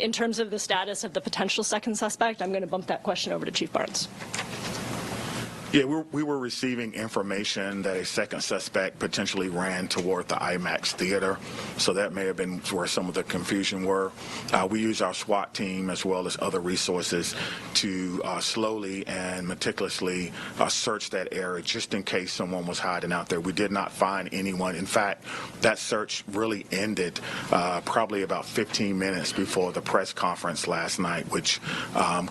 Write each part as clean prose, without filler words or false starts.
In terms of the status of the potential second suspect, I'm going to bump that question over to Chief Barnes. Yeah, we were receiving information that a second suspect potentially ran toward the IMAX theater, so that may have been where some of the confusion were. We use our SWAT team as well as other resources to slowly and meticulously search that area just in case someone was hiding out there. We did not find anyone. In fact, that search really ended probably about 15 minutes before the press conference last night, which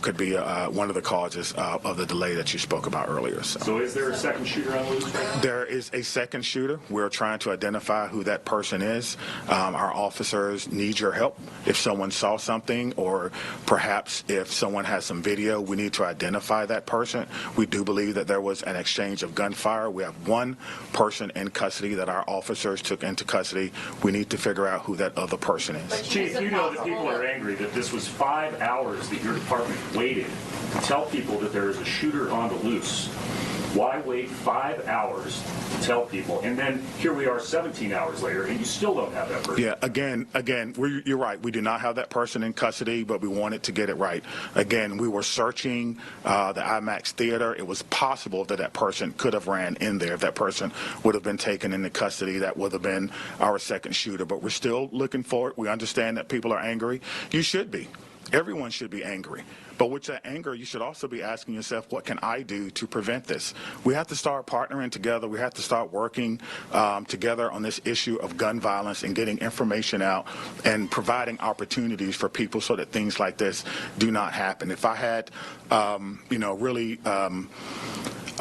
could be one of the causes of the delay that you spoke about earlier. So is there a second shooter on loose right now? There is a second shooter. We're trying to identify who that person is. Our officers need your help. If someone saw something, or perhaps if someone has some video, we need to identify that person. We do believe that there was an exchange of gunfire. We have one person in custody that our officers took into custody. We need to figure out who that other person is. Chief, you know that people are angry that this was 5 hours that your department waited to tell people that there is a shooter on the loose. Why wait 5 hours to tell people, and then here we are 17 hours later, and you still don't have that person? Yeah, again, you're right. We do not have that person in custody, but we wanted to get it right. Again, we were searching the IMAX theater. It was possible that that person could have ran in there. If that person would have been taken into custody, that would have been our second shooter. But we're still looking for it. We understand that people are angry. You should be. Everyone should be angry. But with that anger, you should also be asking yourself, what can I do to prevent this? We have to start partnering together. We have to start working together on this issue of gun violence and getting information out and providing opportunities for people so that things like this do not happen. If I had, really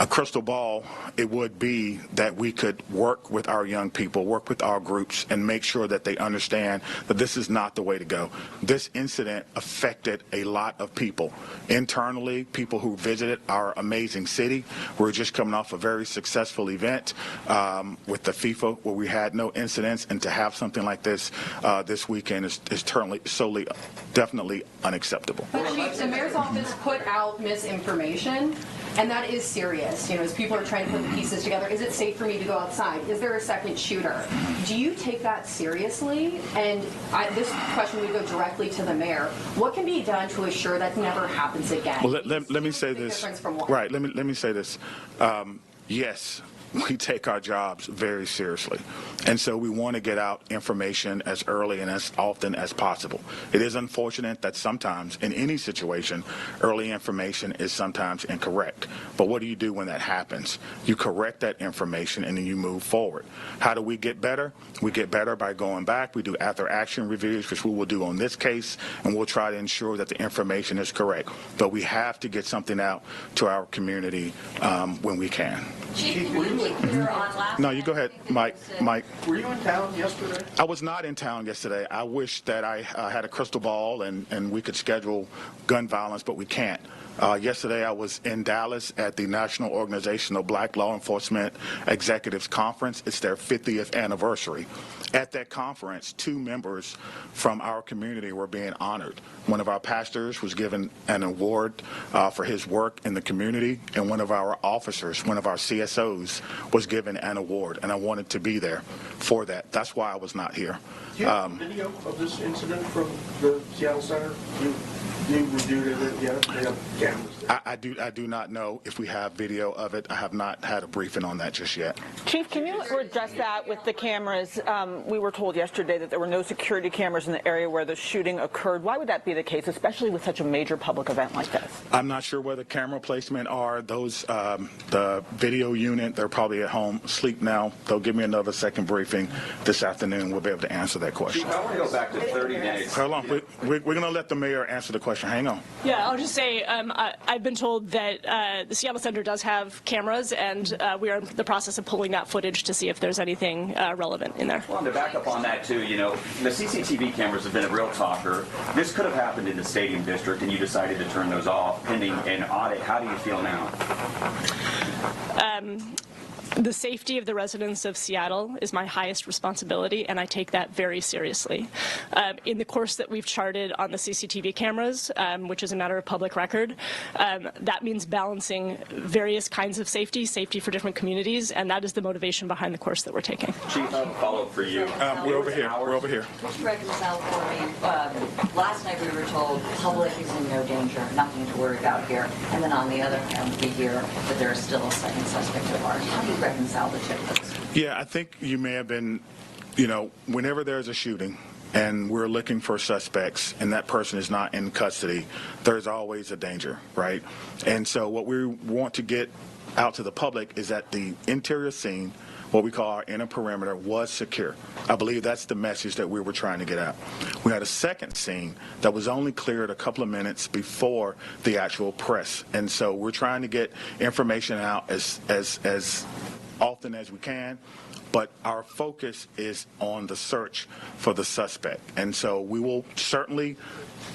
a crystal ball, it would be that we could work with our young people, work with our groups, and make sure that they understand that this is not the way to go. This incident affected a lot of people. Internally, people who visited our amazing city. We're just coming off a very successful event with the FIFA where we had no incidents, and to have something like this this weekend is definitely unacceptable. But Chief, the mayor's office put out misinformation, and that is serious. As people are trying to put the pieces together, is it safe for me to go outside? Is there a second shooter? Do you take that seriously? And this question would go directly to the mayor. What can be done to assure that never happens again? Well, let me say this. Right. Let me say this. Yes. We take our jobs very seriously, and so we want to get out information as early and as often as possible. It is unfortunate that sometimes in any situation early information is sometimes incorrect, but what do you do when that happens? You correct that information and then you move forward. How do we get better? We get better by going back. We do after action reviews, which we will do on this case, and we'll try to ensure that the information is correct, but we have to get something out to our community when we can. Chief, were you clear on last No, you go ahead, Mike. Were you in town yesterday? I was not in town yesterday. I wish that I had a crystal ball and we could schedule gun violence, but we can't. Yesterday I was in Dallas at the National Organization of Black Law Enforcement Executives Conference. It's their 50th anniversary. At that conference, 2 members from our community were being honored. One of our pastors was given an award for his work in the community, and one of our officers, one of our CSOs, was given an award, and I wanted to be there for that. That's why I was not here. Do you have video of this incident from the Seattle Center? You reviewed it yet? They have cameras there. I do not know if we have video of it. I have not had a briefing on that just yet. Chief, can you address that with the cameras? We were told yesterday that there were no security cameras in the area where the shooting occurred. Why would that be the case, especially with such a major public event like this? I'm not sure where the camera placement are. Those, the video unit, they're probably at home asleep now. They'll give me another second briefing this afternoon. We'll be able to answer that question. Chief, I want to go back to 30 minutes. Hold on. We're going to let the mayor answer the question. Hang on. Yeah, I'll just say I've been told that the Seattle Center does have cameras, and we are in the process of pulling that footage to see if there's anything relevant in there. Well, to back up on that, too, the CCTV cameras have been a real talker. This could have happened in the Stadium District, and you decided to turn those off pending an audit. How do you feel now? The safety of the residents of Seattle is my highest responsibility, and I take that very seriously. In the course that we've charted on the CCTV cameras, which is a matter of public record, that means balancing various kinds of safety for different communities, and that is the motivation behind the course that we're taking. Chief, follow-up for you. We're over here. We're over here. Just reconcile for me. Last night we were told public is in no danger, nothing to worry about here. And then on the other hand, we hear that there is still a second suspect at large. How do you reconcile the two of those? Yeah, I think you may have been, whenever there's a shooting and we're looking for suspects and that person is not in custody, there's always a danger, right? And so what we want to get out to the public is that the interior scene, what we call our inner perimeter, was secure. I believe that's the message that we were trying to get out. We had a second scene that was only cleared a couple of minutes before the actual press. And so we're trying to get information out as often as we can, but our focus is on the search for the suspect. And so we will certainly,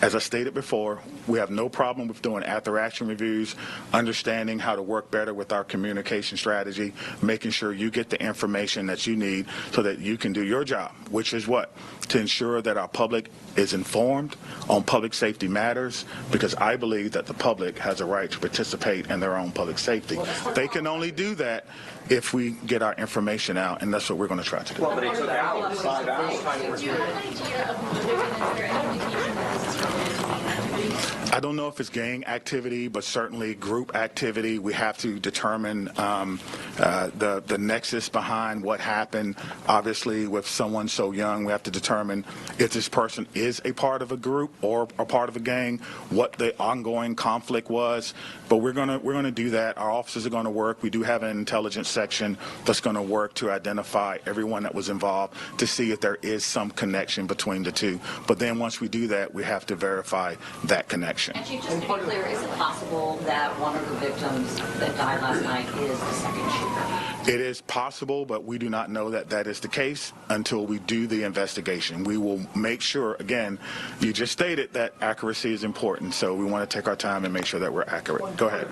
as I stated before, we have no problem with doing after-action reviews, understanding how to work better with our communication strategy, making sure you get the information that you need so that you can do your job, which is what? To ensure that our public is informed on public safety matters, because I believe that the public has a right to participate in their own public safety. They can only do that if we get our information out, and that's what we're going to try to do. Well, but it took hours, 5 hours. Do you have an idea of whether is there any indication that this is related to the activity? I don't know if it's gang activity, but certainly group activity. We have to determine the nexus behind what happened. Obviously, with someone so young, we have to determine if this person is a part of a group or a part of a gang, what the ongoing conflict was. But we're gonna do that. Our officers are going to work. We do have an intelligence section that's going to work to identify everyone that was involved to see if there is some connection between the two. But then once we do that, we have to verify that connection. And Chief, just to be clear, is it possible that one of the victims that died last night is the second shooter? It is possible, but we do not know that that is the case until we do the investigation. We will make sure, again, you just stated that accuracy is important, so we want to take our time and make sure that we're accurate. Go ahead.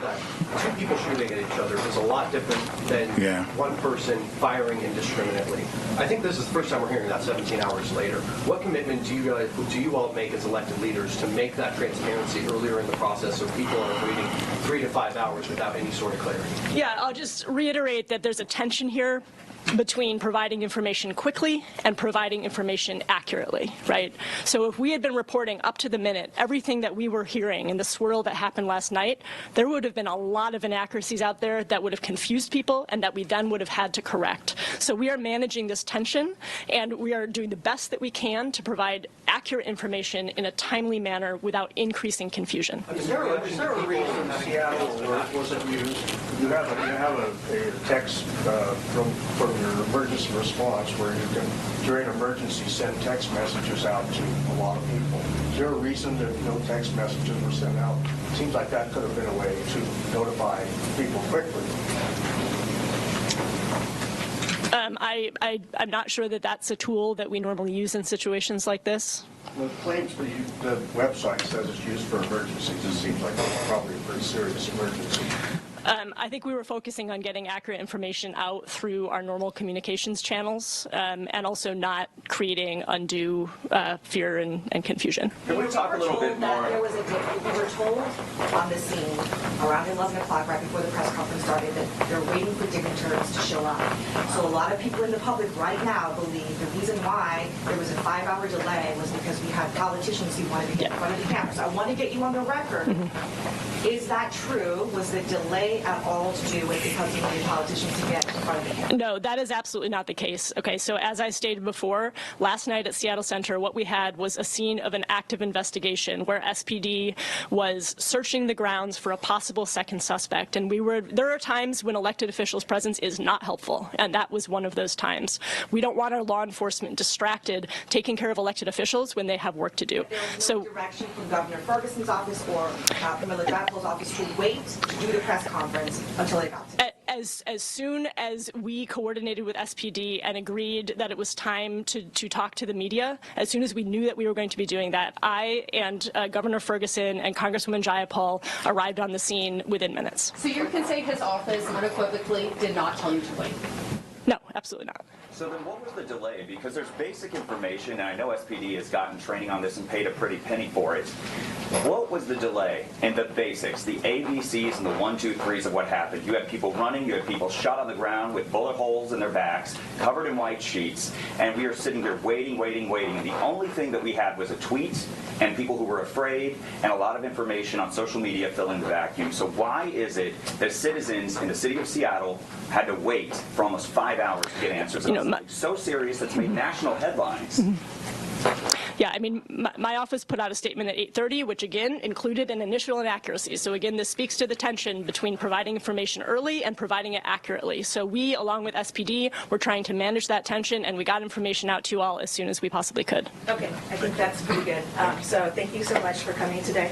Two people shooting at each other is a lot different than one person firing indiscriminately. I think this is the first time we're hearing that 17 hours later. What commitment do you all make as elected leaders to make that transparency earlier in the process so people aren't waiting 3 to 5 hours without any sort of clarity? Yeah, I'll just reiterate that there's a tension here between providing information quickly and providing information accurately, right? So if we had been reporting up to the minute everything that we were hearing in the swirl that happened last night, there would have been a lot of inaccuracies out there that would have confused people and that we then would have had to correct. So we are managing this tension, and we are doing the best that we can to provide accurate information in a timely manner without increasing confusion. Is there a reason in Seattle wasn't used? You have a text from your emergency response where you can, during emergency, send text messages out to a lot of people. Is there a reason that no text messages were sent out? It seems like that could have been a way to notify people quickly. I'm not sure that that's a tool that we normally use in situations like this. Well, it claims the website says it's used for emergencies. It seems like it's probably a pretty serious emergency. I think we were focusing on getting accurate information out through our normal communications channels, and also not creating undue fear and confusion. Can we talk a little bit more? We were told on the scene around 11 o'clock, right before the press conference started, that they're waiting for dignitaries to show up. So a lot of people in the public right now believe the reason why there was a 5-hour delay was because we had politicians who wanted to get in front of the cameras. I want to get you on the record. Mm-hmm. Is that true? Was the delay at all to do with because you wanted politicians to get in front of the camera? No, that is absolutely not the case. Okay, so as I stated before, last night at Seattle Center, what we had was a scene of an active investigation where SPD was searching the grounds for a possible second suspect. And there are times when elected officials' presence is not helpful, and that was one of those times. We don't want our law enforcement distracted taking care of elected officials when they have work to do. There was no direction from Governor Ferguson's office or Camilla Drapel's office to wait to do the press conference until they got to it. as soon as we coordinated with SPD and agreed that it was time to talk to the media, as soon as we knew that we were going to be doing that, I and Governor Ferguson and Congresswoman Jayapal arrived on the scene within minutes. So you can say his office unequivocally did not tell you to wait? No, absolutely not. So then what was the delay? Because there's basic information, and I know SPD has gotten training on this and paid a pretty penny for it. What was the delay in the basics, the ABCs and the 1, 2, 3s of what happened? You had people running, you had people shot on the ground with bullet holes in their backs, covered in white sheets, and we are sitting there waiting, and the only thing that we had was a tweet and people who were afraid and a lot of information on social media filling the vacuum. So why is it that citizens in the city of Seattle had to wait for almost 5 hours to get answers? So serious that's made national headlines. Yeah, I mean, my office put out a statement at 8:30, which again included an initial inaccuracy. So again, this speaks to the tension between providing information early and providing it accurately. So we, along with SPD, were trying to manage that tension, and we got information out to you all as soon as we possibly could. Okay, I think that's pretty good. So thank you so much for coming today.